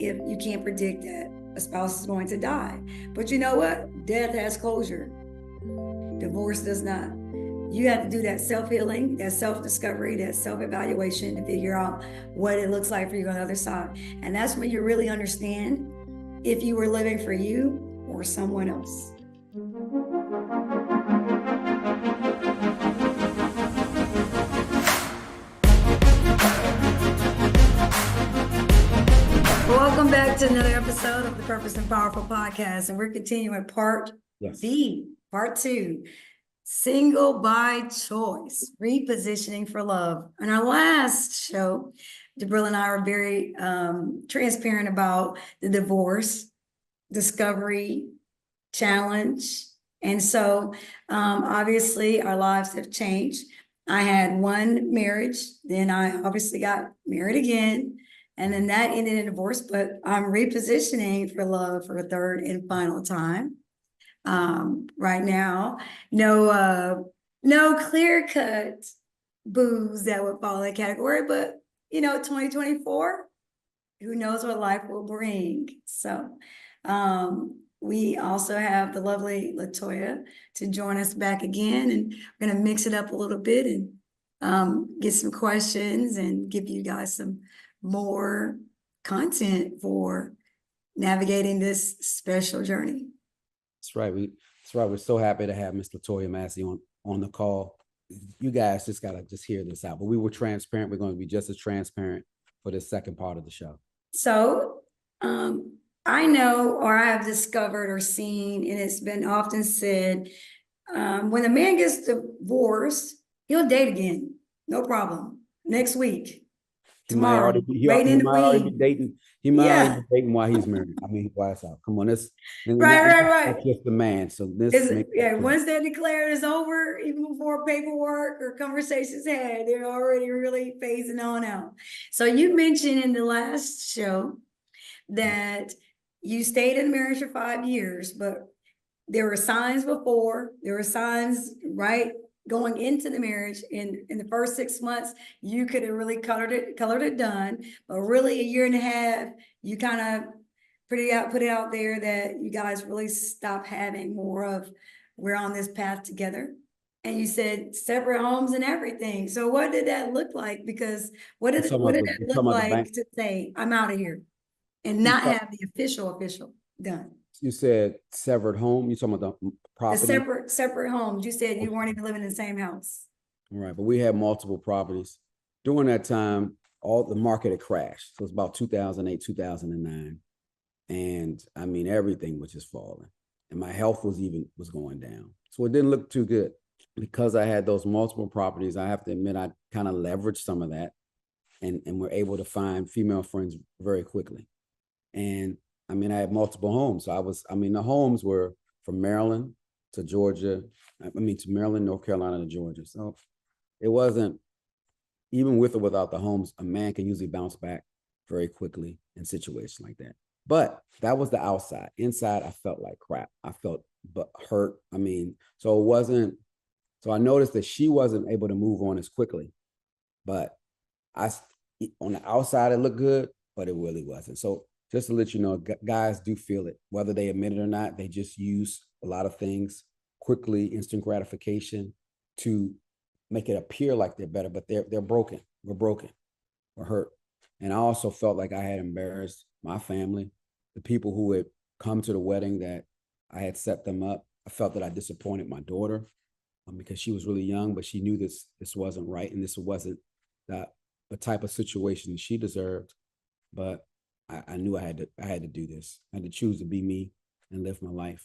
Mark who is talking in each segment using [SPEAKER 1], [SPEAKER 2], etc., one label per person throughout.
[SPEAKER 1] if you can't predict that a spouse is going to die. But you know what? Death has closure. Divorce does not. You have to do that self-healing, that self-discovery, that self-evaluation to figure out what it looks like for you on the other side. And that's when you really understand if you were living for you or someone else. Welcome back to another episode of the Purpose and Powerful Podcast. And we're continuing part B, part 2. Single by choice, repositioning for love. In our last show, Jabril and I were very transparent about the divorce, discovery, challenge. And so obviously our lives have changed. I had one marriage, then I obviously got married again, and then that ended in divorce, but I'm repositioning for love for a third and final time. Right now, no clear-cut boos that would fall in that category, but 2024, who knows what life will bring. So we also have the lovely Latoya to join us back again, and we're going to mix it up a little bit and get some questions and give you guys some more content for navigating this special journey.
[SPEAKER 2] That's right. We're so happy to have Miss Latoya Massey on the call. You guys just gotta hear this out. But we were transparent. We're going to be just as transparent for the second part of the show.
[SPEAKER 1] So I know, or I have discovered or seen, and it's been often said, when a man gets divorced, he'll date again. No problem. Next week. Tomorrow, right in the week.
[SPEAKER 2] He might already be dating while he's married. I mean, why it's out. Come on,
[SPEAKER 1] right.
[SPEAKER 2] That's just the man. So
[SPEAKER 1] once they're declared is over, even before paperwork or conversations had, they're already really phasing on out. So you mentioned in the last show that you stayed in marriage for 5 years, but there were signs before, there were signs right going into the marriage. In the first 6 months, you could have really colored it done, but really a year and a half, you kind of put it out there that you guys really stopped having more of, we're on this path together. And you said separate homes and everything. So what did that look like? Because what did that look like to say, I'm out of here and not have the official done?
[SPEAKER 2] You said severed home. You talking about the property?
[SPEAKER 1] The separate homes. You said you weren't even living in the same house.
[SPEAKER 2] All right, but we had multiple properties. During that time, all the market had crashed. So it's about 2008, 2009. And I mean, everything was just falling. And my health was going down. So it didn't look too good. Because I had those multiple properties, I have to admit, I kind of leveraged some of that and were able to find female friends very quickly. And I mean, I had multiple homes. So the homes were from Maryland to Georgia. To Maryland, North Carolina to Georgia. So it wasn't, even with or without the homes, a man can usually bounce back very quickly in situations like that. But that was the outside. Inside, I felt like crap. I felt hurt. So I noticed that she wasn't able to move on as quickly. But on the outside, it looked good, but it really wasn't. So just to let you know, guys do feel it, whether they admit it or not. They just use a lot of things quickly, instant gratification, to make it appear like they're better, but they're broken. We're broken. We're hurt. And I also felt like I had embarrassed my family, the people who had come to the wedding that I had set them up. I felt that I disappointed my daughter because she was really young, but she knew this wasn't right, and this wasn't the type of situation she deserved. But I knew I had to do this. I had to choose to be me and live my life.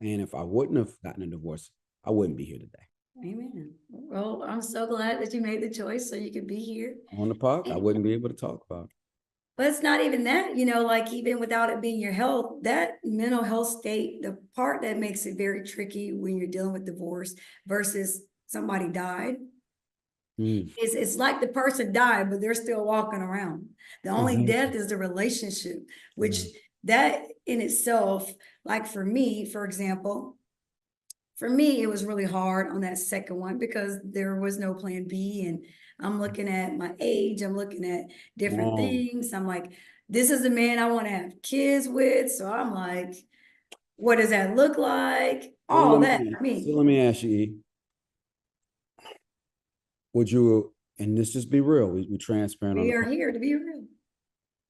[SPEAKER 2] And if I wouldn't have gotten a divorce, I wouldn't be here today.
[SPEAKER 1] Amen. Well, I'm so glad that you made the choice so you could be here.
[SPEAKER 2] On the podcast, I wouldn't be able to talk about it.
[SPEAKER 1] But it's not even that, like even without it being your health, that mental health state, the part that makes it very tricky when you're dealing with divorce versus somebody died, it's like the person died, but they're still walking around. The only death is the relationship, which that in itself, like for me, for example, it was really hard on that second one because there was no plan B. And I'm looking at my age, I'm looking at different things. I'm like, this is the man I want to have kids with. So I'm like, what does that look like? All that for
[SPEAKER 2] So
[SPEAKER 1] me.
[SPEAKER 2] let me ask you, E, would you, and this just be real, we transparent on
[SPEAKER 1] We
[SPEAKER 2] the
[SPEAKER 1] are
[SPEAKER 2] pod.
[SPEAKER 1] here to be real.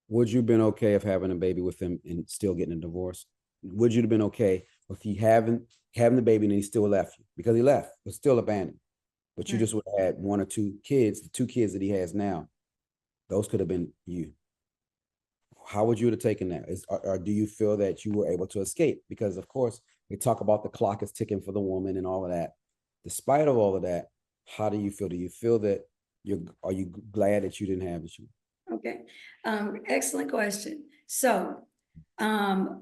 [SPEAKER 2] Would you have been okay of having a baby with him and still getting a divorce? Would you have been okay if he having the baby and he still left you? Because he left, was still abandoned. But you
[SPEAKER 1] Right.
[SPEAKER 2] just would have had one or two kids, the two kids that he has now, those could have been you. How would you have taken that? Or do you feel that you were able to escape? Because of course, we talk about the clock is ticking for the woman and all of that. Despite of all of that, how do you feel? Do you feel that are you glad that you didn't have the children?
[SPEAKER 1] Okay. Excellent question. So,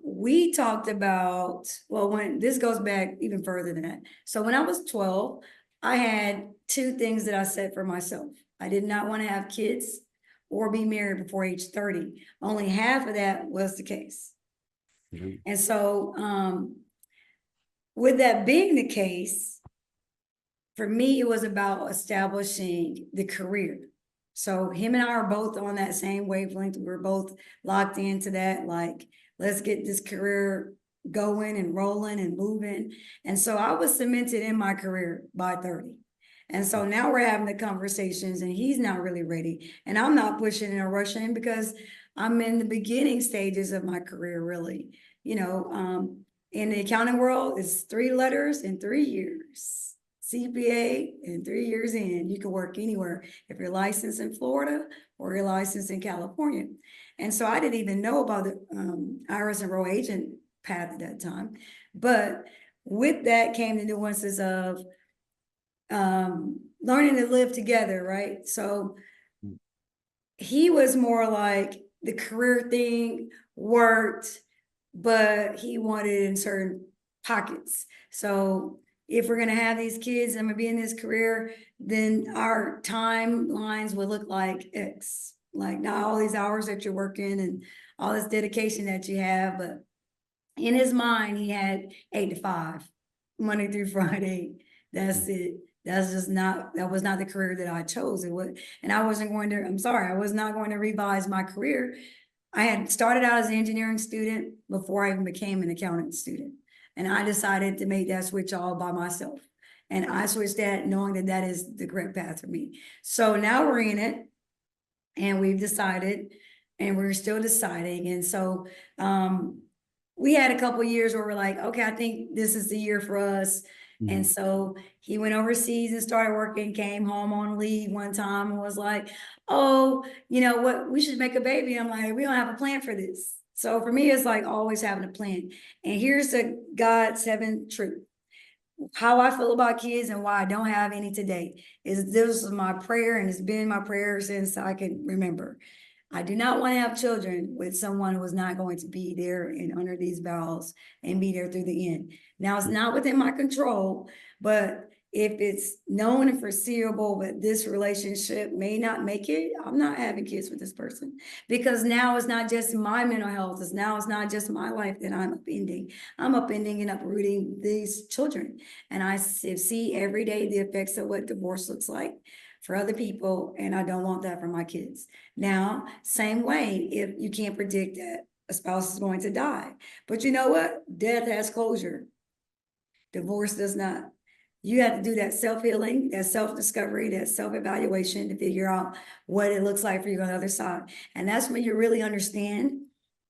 [SPEAKER 1] we talked about, well, when this goes back even further than that. So when I was 12, I had two things that I set for myself. I did not want to have kids or be married before age 30. Only half of that was the case.
[SPEAKER 2] Mhm.
[SPEAKER 1] And so, with that being the case, for me, it was about establishing the career. So him and I are both on that same wavelength. We're both locked into that, like, let's get this career going and rolling and moving. And so I was cemented in my career by 30. And so now we're having the conversations and he's not really ready. And I'm not pushing or rushing because I'm in the beginning stages of my career, really. In the accounting world, it's 3 letters in 3 years. CPA in 3 years in, you can work anywhere if you're licensed in Florida or you're licensed in California. And so I didn't even know about the IRS enroll agent path at that time. But with that came the nuances of learning to live together, right? So he was more like the career thing worked, but he wanted in certain pockets. So if we're gonna have these kids, I'm gonna be in this career, then our timelines would look like X. Like not all these hours that you're working and all this dedication that you have, but in his mind, he had 8 to 5, Monday through Friday. That's it. That was not the career that I chose. And I wasn't going to, I'm sorry, I was not going to revise my career. I had started out as an engineering student before I even became an accounting student. And I decided to make that switch all by myself. And I switched that knowing that that is the correct path for me. So now we're in it and we've decided and we're still deciding. And so, we had a couple years where we're like, okay, I think this is the year for us. And so he went overseas and started working, came home on leave one time and was like, oh, you know what, we should make a baby. I'm like, we don't have a plan for this. So for me, it's like always having a plan. And here's the God's heaven truth. How I feel about kids and why I don't have any today is this is my prayer and it's been my prayer since I can remember. I do not want to have children with someone who is not going to be there and under these vows and be there through the end. Now, it's not within my control, but if it's known and foreseeable that this relationship may not make it, I'm not having kids with this person because now it's not just my mental health. It's not just my life that I'm upending. I'm upending and uprooting these children. And I see every day the effects of what divorce looks like for other people, and I don't want that for my kids. Now, same way, if you can't predict that a spouse is going to die, but you know what? Death has closure. Divorce does not. You have to do that self-healing, that self-discovery, that self-evaluation to figure out what it looks like for you on the other side. And that's when you really understand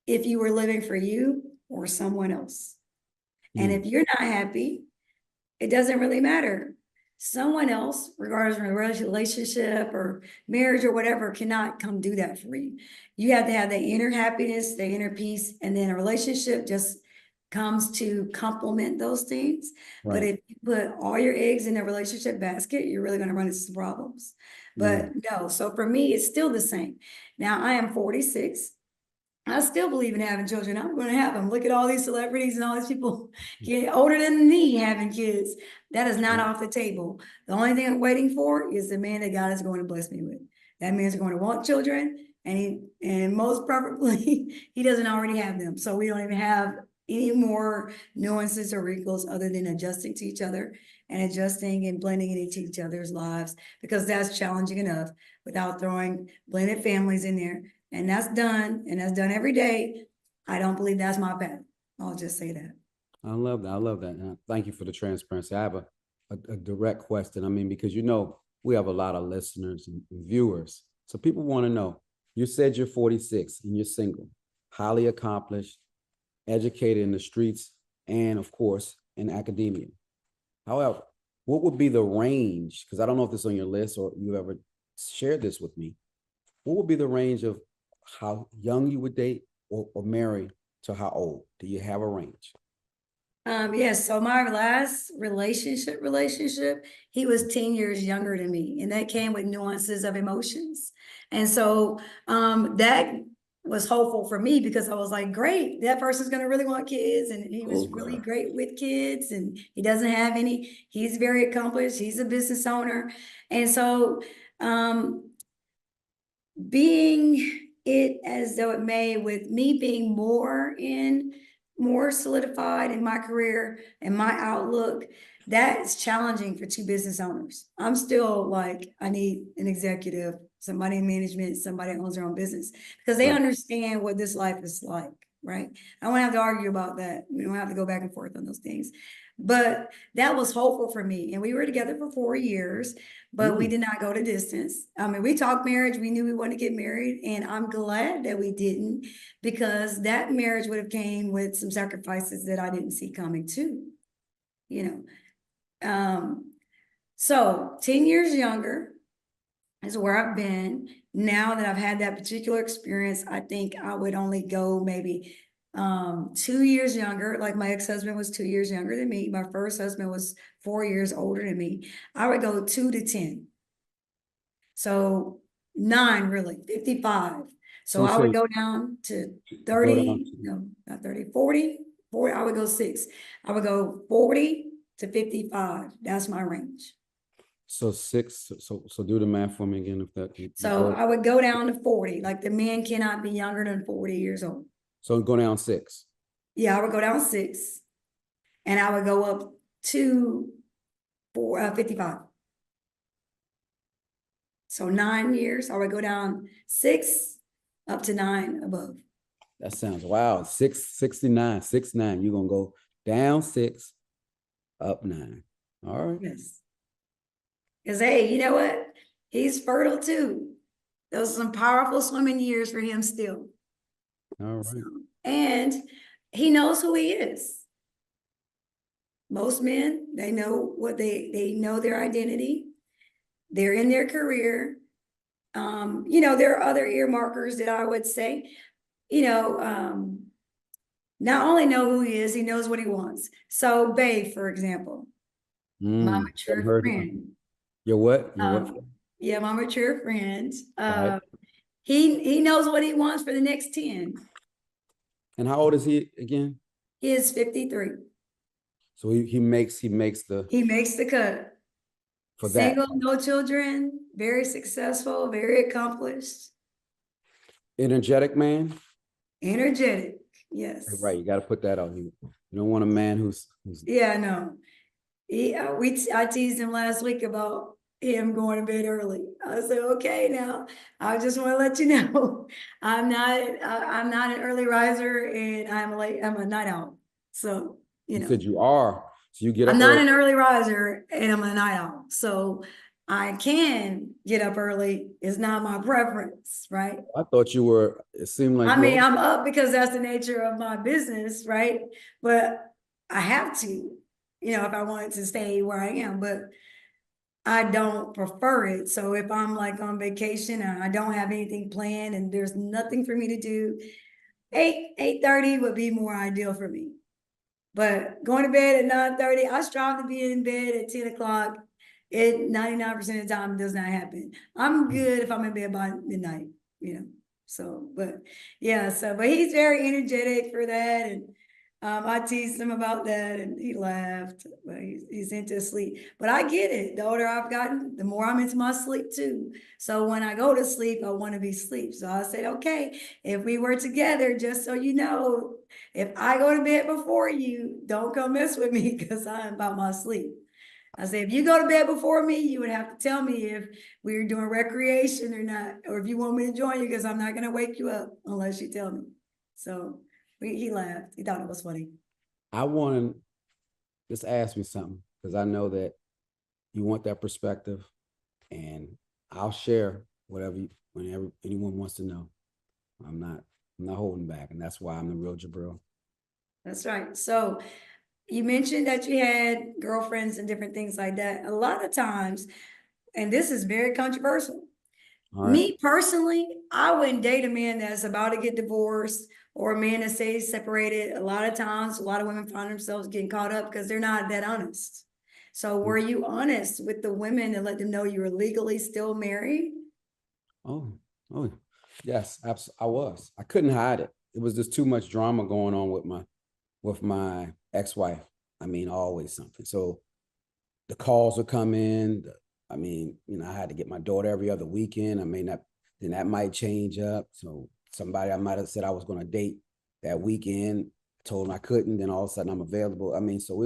[SPEAKER 1] if you were living for you or someone else. And if you're not happy, it doesn't really matter. Someone else, regardless of a relationship or marriage or whatever, cannot come do that for you. You have to have the inner happiness, the inner peace, and then a relationship just comes to complement those things. But if you put all your eggs in a relationship basket, you're really going to run into some problems. But no, so for me, it's still the same. Now I am 46. I still believe in having children. I'm going to have them. Look at all these celebrities and all these people get older than me having kids. That is not off the table. The only thing I'm waiting for is the man that God is going to bless me with. That man's going to want children, and most probably he doesn't already have them. So we don't even have any more nuances or wrinkles other than adjusting to each other and adjusting and blending into each other's lives because that's challenging enough without throwing blended families in there. and that's done, and that's done every day, I don't believe that's my path. I'll just say that.
[SPEAKER 2] I love that. I love that. And thank you for the transparency. I have a direct question. I mean, because we have a lot of listeners and viewers. So people want to know, you said you're 46 and you're single, highly accomplished, educated in the streets, and of course, in academia. However, what would be the range? Because I don't know if this is on your list or you ever shared this with me. What would be the range of how young you would date or marry to how old? Do you have a range?
[SPEAKER 1] Yes, so my last relationship, he was 10 years younger than me, and that came with nuances of emotions. And so that was hopeful for me because I was like, great, that person's gonna really want kids, and he was really great with kids, and he doesn't have any, he's very accomplished, he's a business owner. And so being it as though it may, with me being more solidified in my career and my outlook, that's challenging for two business owners. I'm still like, I need an executive, somebody in management, somebody that owns their own business, because they understand what this life is like, right? I don't have to argue about that. We don't have to go back and forth on those things. But that was hopeful for me. And we were together for 4 years, but we did not go to distance. I mean, we talked marriage. We knew we wanted to get married, and I'm glad that we didn't, because that marriage would have came with some sacrifices that I didn't see coming too, you know. So 10 years younger is where I've been. Now that I've had that particular experience, I think I would only go maybe 2 years younger. Like my ex-husband was 2 years younger than me. My first husband was 4 years older than me. I would go 2 to 10. So 9, really, 55. So I would go down to 30, no, not 30, 40, 40, I would go 6. I would go 40 to 55. That's my range.
[SPEAKER 2] So 6, so do the math for me again, if that.
[SPEAKER 1] So I would go down to 40. Like the man cannot be younger than 40 years old.
[SPEAKER 2] So go down 6.
[SPEAKER 1] Yeah, I would go down 6, and I would go up to 55. So 9 years, I would go down 6 up to 9 above.
[SPEAKER 2] That sounds wow. 669, 69. You're gonna go down 6, up 9. All right.
[SPEAKER 1] Yes. Because hey, you know what? He's fertile too. Those are some powerful swimming years for him still.
[SPEAKER 2] All right.
[SPEAKER 1] So, and he knows who he is. Most men, they know what they know their identity. They're in their career. You know, there are other earmarkers that I would say, you know, not only know who he is, he knows what he wants. So Bay, for example, my mature friend.
[SPEAKER 2] Your what?
[SPEAKER 1] Yeah, my mature friend. He knows what he wants for the next 10.
[SPEAKER 2] And how old is he again?
[SPEAKER 1] He is 53.
[SPEAKER 2] So he makes the
[SPEAKER 1] cut. For single, that. No children, very successful, very accomplished.
[SPEAKER 2] Energetic man?
[SPEAKER 1] Energetic, yes.
[SPEAKER 2] Right, you got to put that out. You don't want a man who's
[SPEAKER 1] Yeah, no. I teased him last week about him going to bed early. I said, okay, now I just want to let you know, I'm not an early riser, and I'm a night owl. So, you know.
[SPEAKER 2] said you are. So you get up.
[SPEAKER 1] I'm not an early riser, and I'm a night owl. So I can get up early. It's not my preference, right?
[SPEAKER 2] I thought you were, it seemed like.
[SPEAKER 1] I mean, I'm up because that's the nature of my business, right? But I have to, you know, if I wanted to stay where I am, but I don't prefer it. So if I'm like on vacation and I don't have anything planned and there's nothing for me to do, 8:30 would be more ideal for me. But going to bed at 9:30, I strive to be in bed at 10 o'clock. It 99% of the time does not happen. I'm good if I'm in bed by midnight, you know. So, but yeah, but he's very energetic for that. And I teased him about that, and he laughed, but he's into sleep. But I get it. The older I've gotten, the more I'm into my sleep too. So when I go to sleep, I want to be asleep. So I said, okay, if we were together, just so you know, if I go to bed before you, don't come mess with me because I'm about my sleep. I say, if you go to bed before me, you would have to tell me if we were doing recreation or not, or if you want me to join you, because I'm not gonna wake you up unless you tell me. So he laughed. He thought it was funny.
[SPEAKER 2] I want to just ask me something, because I know that you want that perspective, and I'll share whenever anyone wants to know. I'm not holding back, and that's why I'm the real Jabril.
[SPEAKER 1] That's right. So you mentioned that you had girlfriends and different things like that. A lot of times, and this is very controversial.
[SPEAKER 2] All right.
[SPEAKER 1] Me personally, I wouldn't date a man that's about to get divorced or a man that stays separated. A lot of times, a lot of women find themselves getting caught up because they're not that honest. So were you honest with the women and let them know you were legally still married?
[SPEAKER 2] Oh, yes, I was. I couldn't hide it. It was just too much drama going on with my ex-wife. I mean, always something. So the calls would come in. I mean, I had to get my daughter every other weekend. I may not, then that might change up. So somebody I might have said I was going to date that weekend, told them I couldn't, then all of a sudden I'm available. I mean, so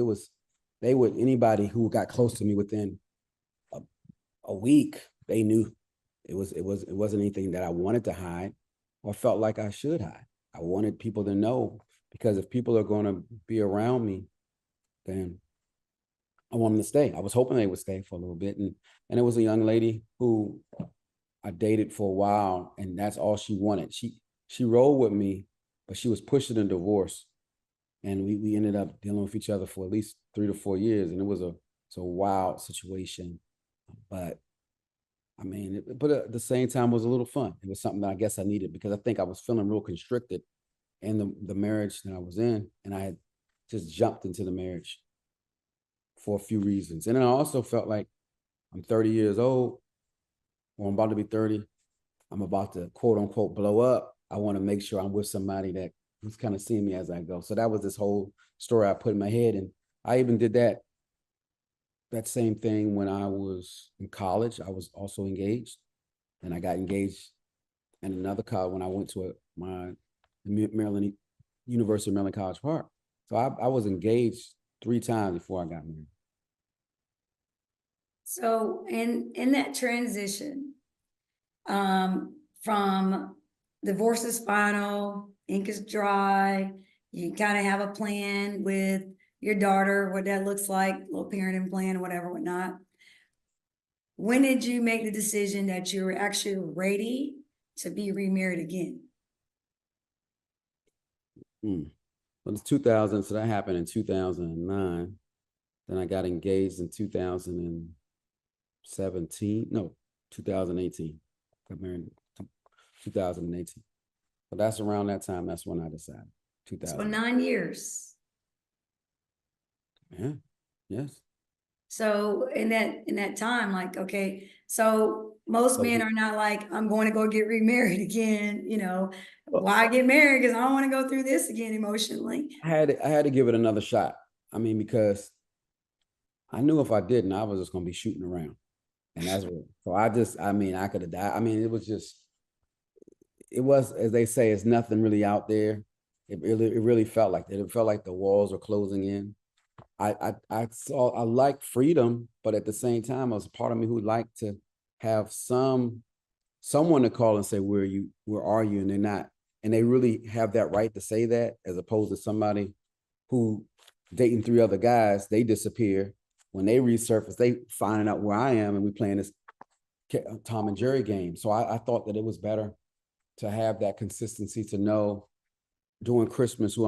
[SPEAKER 2] anybody who got close to me within a week, they knew it wasn't anything that I wanted to hide or felt like I should hide. I wanted people to know, because if people are going to be around me, then I want them to stay. I was hoping they would stay for a little bit. And it was a young lady who I dated for a while, and that's all she wanted. She rolled with me, but she was pushing a divorce. And we ended up dealing with each other for at least 3 to 4 years. And it was a wild situation. But I mean, but at the same time, it was a little fun. It was something that I guess I needed, because I think I was feeling real constricted in the marriage that I was in. And I had just jumped into the marriage for a few reasons. And then I also felt like I'm 30 years old, or I'm about to be 30. I'm about to, quote unquote, blow up. I want to make sure I'm with somebody that who's kind of seeing me as I go. So that was this whole story I put in my head. And I even did that same thing when I was in college. I was also engaged, and I got engaged in another college when I went to my University of Maryland College Park. So I was engaged 3 times before I got married.
[SPEAKER 1] So in that transition, from divorce is final, ink is dry, you kind of have a plan with your daughter, what that looks like, little parenting plan, whatever, whatnot. When did you make the decision that you were actually ready to be remarried again?
[SPEAKER 2] Well, it's 2000, so that happened in 2009. Then I got engaged in 2017. No, 2018. Got married in 2018. But that's around that time. That's when I decided. 2000.
[SPEAKER 1] So 9 years.
[SPEAKER 2] Yeah. Yes.
[SPEAKER 1] So in that time, like, okay, so most men are not like, I'm going to go get remarried again, why get married? Because I don't want to go through this again emotionally.
[SPEAKER 2] I had to give it another shot. I mean, because I knew if I didn't, I was just going to be shooting around. And that's what, so I could have died. I mean, it was, as they say, it's nothing really out there. It really felt like that. It felt like the walls are closing in. I like freedom, but at the same time, there was a part of me who liked to have someone to call and say, where are you? And they're not, and they really have that right to say that, as opposed to somebody who dating 3 other guys, they disappear. When they resurface, they finding out where I am, and we playing this Tom and Jerry game. So I thought that it was better to have that consistency, to know during Christmas who